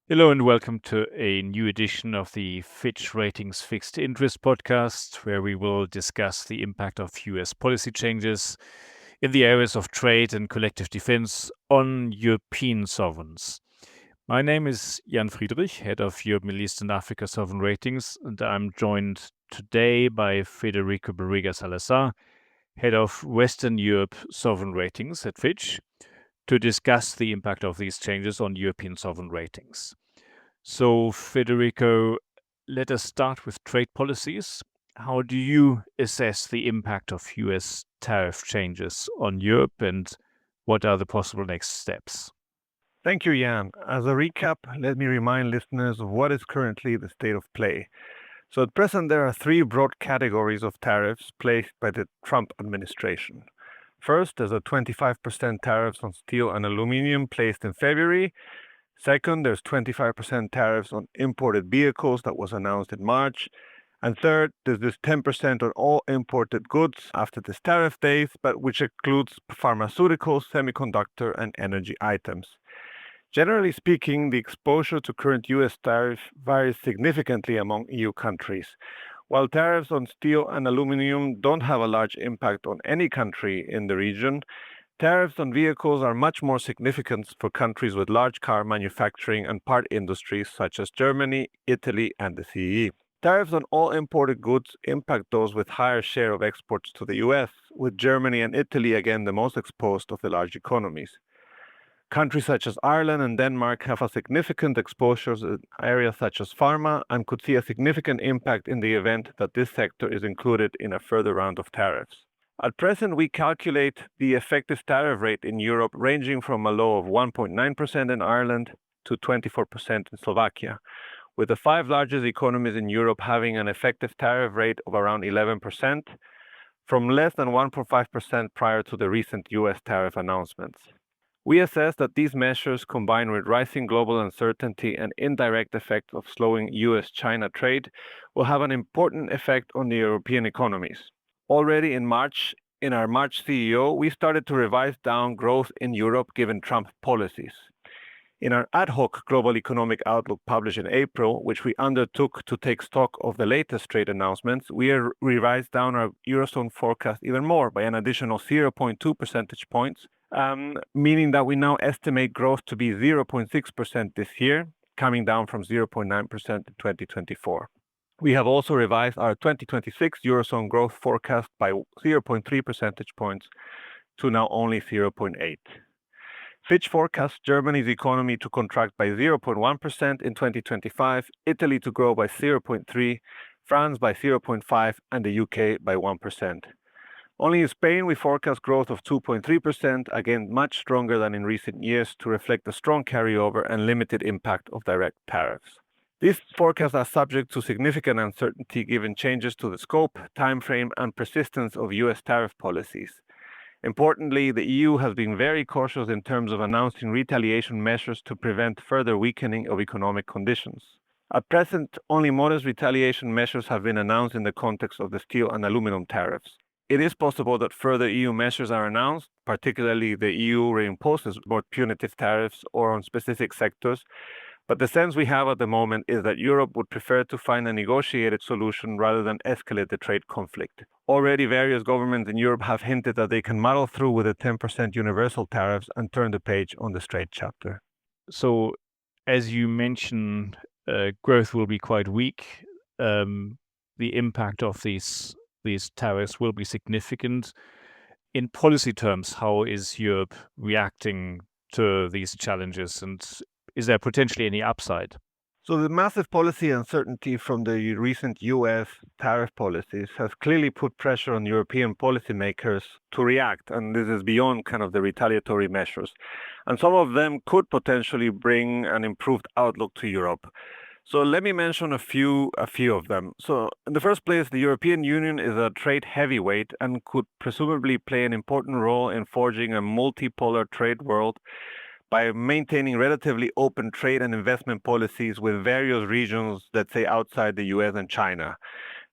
Hello and welcome to a new edition of the Fitch Ratings Fixed Interest podcast, where we will discuss the impact of US policy changes in the areas of trade and collective defense on European sovereigns. My name is Jan Friederich, head of Europe, Middle East and Africa Sovereign Ratings, and I'm joined today by Federico Barriga Salazar, head of Western Europe Sovereign Ratings at Fitch, to discuss the impact of these changes on European sovereign ratings. So, Federico, let us start with trade policies. How do you assess the impact of US tariff changes on Europe, and what are the possible next steps? Thank you, Jan. As a recap, let me remind listeners of what is currently the state of play. So, at present, there are three broad categories of tariffs placed by the Trump administration. First, there's a 25% tariffs on steel and aluminum placed in February. Second, there's 25% tariffs on imported vehicles that was announced in March. And third, there's this 10% on all imported goods after this tariff days, but which includes pharmaceuticals, semiconductor, and energy items. Generally speaking, the exposure to current US tariff varies significantly among EU countries. While tariffs on steel and aluminum don't have a large impact on any country in the region, tariffs on vehicles are much more significant for countries with large car manufacturing and part industries such as Germany, Italy, and the CEE. Tariffs on all imported goods impact those with higher share of exports to the US, with Germany and Italy again the most exposed of the large economies. Countries such as Ireland and Denmark have a significant exposure in areas such as pharma and could see a significant impact in the event that this sector is included in a further round of tariffs. At present, we calculate the effective tariff rate in Europe ranging from a low of 1.9% in Ireland to 24% in Slovakia, with the five largest economies in Europe having an effective tariff rate of around 11%, from less than 1.5% prior to the recent US tariff announcements. We assess that these measures, combined with rising global uncertainty and indirect effects of slowing US-China trade, will have an important effect on the European economies. Already in March, in our March CEO, we started to revise down growth in Europe given Trump policies. In our ad hoc global economic outlook published in April, which we undertook to take stock of the latest trade announcements, we revised down our Eurozone forecast even more by an additional 0.2 percentage points, meaning that we now estimate growth to be 0.6% this year, coming down from 0.9% in 2024. We have also revised our 2026 Eurozone growth forecast by 0.3 percentage points to now only 0.8. Fitch forecasts Germany's economy to contract by 0.1% in 2025, Italy to grow by 0.3%, France by 0.5%, and the UK by 1%. Only in Spain we forecast growth of 2.3%, again much stronger than in recent years to reflect the strong carryover and limited impact of direct tariffs. These forecasts are subject to significant uncertainty given changes to the scope, timeframe, and persistence of US tariff policies. Importantly, the EU has been very cautious in terms of announcing retaliation measures to prevent further weakening of economic conditions. At present, only modest retaliation measures have been announced in the context of the steel and aluminum tariffs. It is possible that further EU measures are announced, particularly the EU reimposes more punitive tariffs or on specific sectors, but the sense we have at the moment is that Europe would prefer to find a negotiated solution rather than escalate the trade conflict. Already, various governments in Europe have hinted that they can muddle through with the 10% universal tariffs and turn the page on the trade chapter. So, as you mentioned, growth will be quite weak. The impact of these tariffs will be significant. In policy terms, how is Europe reacting to these challenges, and is there potentially any upside? So the massive policy uncertainty from the recent US tariff policies has clearly put pressure on European policymakers to react, and this is beyond kind of the retaliatory measures. And some of them could potentially bring an improved outlook to Europe. So let me mention a few of them. So in the first place, the European Union is a trade heavyweight and could presumably play an important role in forging a multipolar trade world by maintaining relatively open trade and investment policies with various regions, let's say outside the US and China.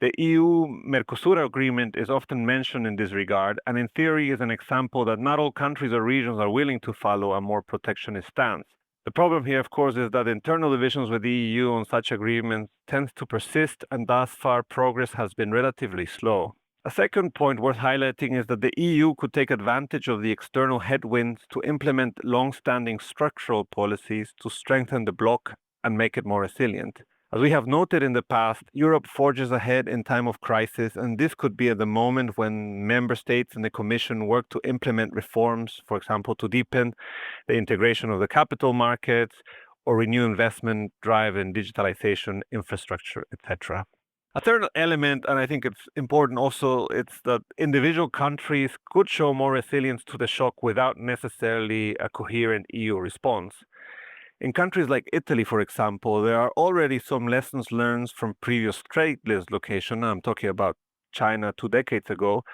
The EU-Mercosur agreement is often mentioned in this regard, and in theory is an example that not all countries or regions are willing to follow a more protectionist stance. The problem here, of course, is that internal divisions with the EU on such agreements tends to persist, and thus far progress has been relatively slow. A second point worth highlighting is that the EU could take advantage of the external headwinds to implement long-standing structural policies to strengthen the bloc and make it more resilient. As we have noted in the past, Europe forges ahead in time of crisis, and this could be at the moment when member states and the Commission work to implement reforms, for example, to deepen the integration of the capital markets or renew investment drive in digitalization, infrastructure, etc. A third element, and I think it's important also, it's that individual countries could show more resilience to the shock without necessarily a coherent EU response. In countries like Italy, for example, there are already some lessons learned from previous trade dislocation. I'm talking about China 2 decades ago,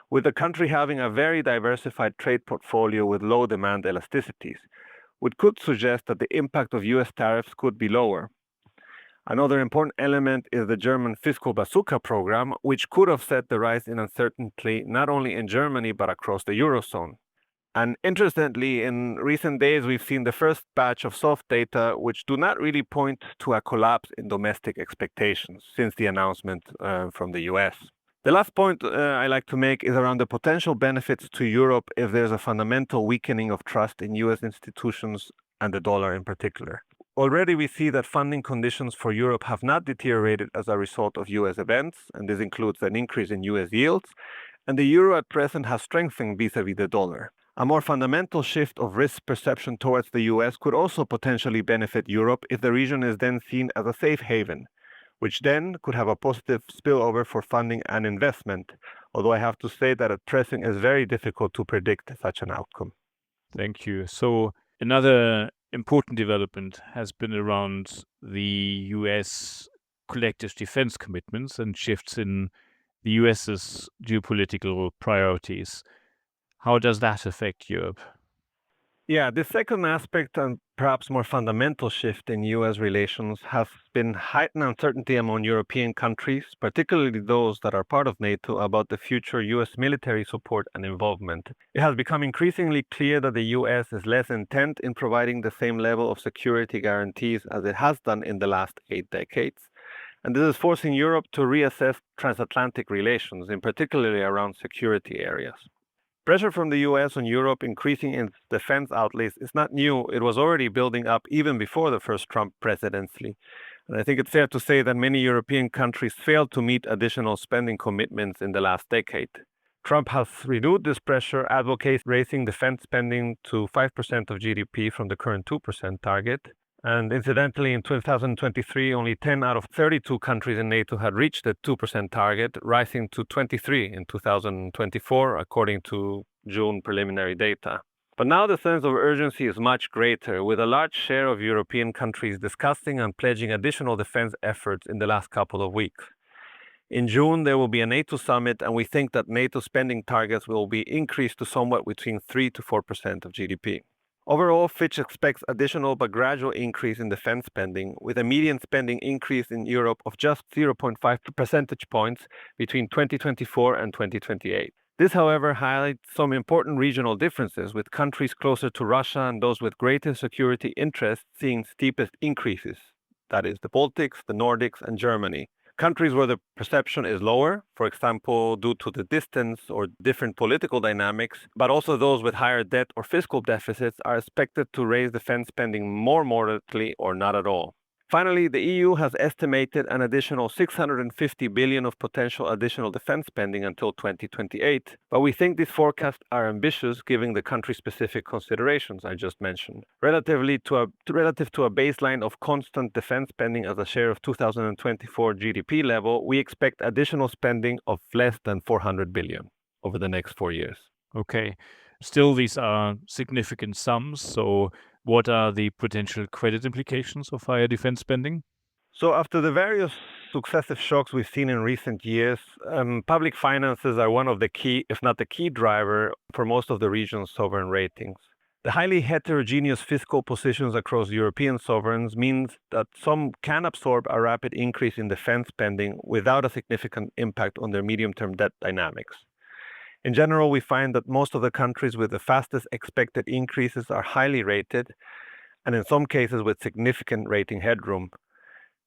with the country having a very diversified trade portfolio with low demand elasticities, which could suggest that the impact of US tariffs could be lower. Another important element is the German fiscal bazooka program, which could offset the rise in uncertainty not only in Germany but across the Eurozone. And interestingly, in recent days, we've seen the first batch of soft data, which do not really point to a collapse in domestic expectations since the announcement from the US. The last point I like to make is around the potential benefits to Europe if there's a fundamental weakening of trust in US institutions and the dollar in particular. Already we see that funding conditions for Europe have not deteriorated as a result of US events, and this includes an increase in US yields, and the euro at present has strengthened vis-à-vis the dollar. A more fundamental shift of risk perception towards the US could also potentially benefit Europe if the region is then seen as a safe haven, which then could have a positive spillover for funding and investment, although I have to say that at present it's very difficult to predict such an outcome. Thank you. So another important development has been around the US collective defense commitments and shifts in the US's geopolitical priorities. How does that affect Europe? Yeah, the second aspect and perhaps more fundamental shift in US relations has been heightened uncertainty among European countries, particularly those that are part of NATO, about the future US military support and involvement. It has become increasingly clear that the US is less intent in providing the same level of security guarantees as it has done in the last 8 decades. And this is forcing Europe to reassess transatlantic relations, in particularly around security areas. Pressure from the US on Europe increasing its defense outlays is not new. It was already building up even before the first Trump presidency. And I think it's fair to say that many European countries failed to meet additional spending commitments in the last decade. Trump has renewed this pressure, advocates raising defense spending to 5% of GDP from the current 2% target. And incidentally, in 2023, only 10 out of 32 countries in NATO had reached the 2% target, rising to 23 in 2024, according to June preliminary data. But now the sense of urgency is much greater, with a large share of European countries discussing and pledging additional defense efforts in the last couple of weeks. In June, there will be a NATO summit, and we think that NATO spending targets will be increased to somewhat between 3 to 4% of GDP. Overall, Fitch expects additional but gradual increase in defense spending, with a median spending increase in Europe of just 0.5 percentage points between 2024 and 2028. This, however, highlights some important regional differences, with countries closer to Russia and those with greater security interests seeing steepest increases. That is, the Baltics, the Nordics, and Germany. Countries where the perception is lower, for example, due to the distance or different political dynamics, but also those with higher debt or fiscal deficits are expected to raise defense spending more moderately or not at all. Finally, the EU has estimated an additional 650 billion of potential additional defense spending until 2028, but we think these forecasts are ambitious given the country-specific considerations I just mentioned. Relative to a baseline of constant defense spending as a share of 2024 GDP level, we expect additional spending of less than 400 billion over the next 4 years. Okay. Still, these are significant sums, so what are the potential credit implications of higher defense spending? So after the various successive shocks we've seen in recent years, public finances are one of the key, if not the key driver for most of the region's sovereign ratings. The highly heterogeneous fiscal positions across European sovereigns means that some can absorb a rapid increase in defense spending without a significant impact on their medium-term debt dynamics. In general, we find that most of the countries with the fastest expected increases are highly rated, and in some cases with significant rating headroom.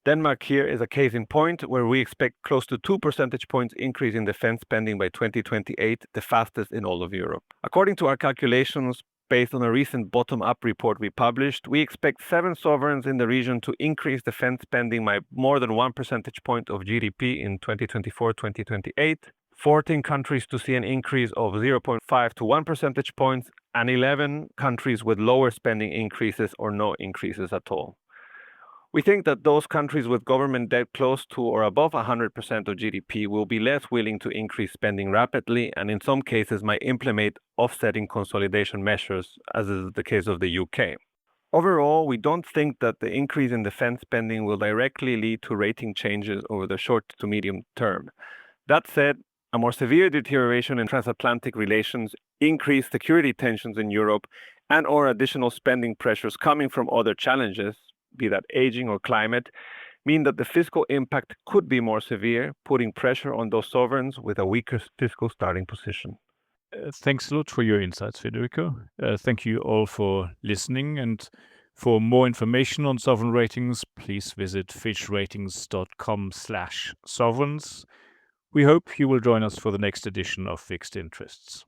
Denmark here is a case in point where we expect close to 2 percentage points increase in defense spending by 2028, the fastest in all of Europe. According to our calculations, based on a recent bottom-up report we published, we expect 7 sovereigns in the region to increase defense spending by more than 1 percentage point of GDP in 2024-2028, 14 countries to see an increase of 0.5 to 1 percentage points, and 11 countries with lower spending increases or no increases at all. We think that those countries with government debt close to or above 100% of GDP will be less willing to increase spending rapidly and in some cases might implement offsetting consolidation measures, as is the case of the UK. Overall, we don't think that the increase in defense spending will directly lead to rating changes over the short to medium term. That said, a more severe deterioration in transatlantic relations, increased security tensions in Europe, and/or additional spending pressures coming from other challenges, be that aging or climate, mean that the fiscal impact could be more severe, putting pressure on those sovereigns with a weaker fiscal starting position. Thanks a lot for your insights, Federico. Thank you all for listening. And for more information on sovereign ratings, please visit fitchratings.com/sovereigns. We hope you will join us for the next edition of Fixed Interests.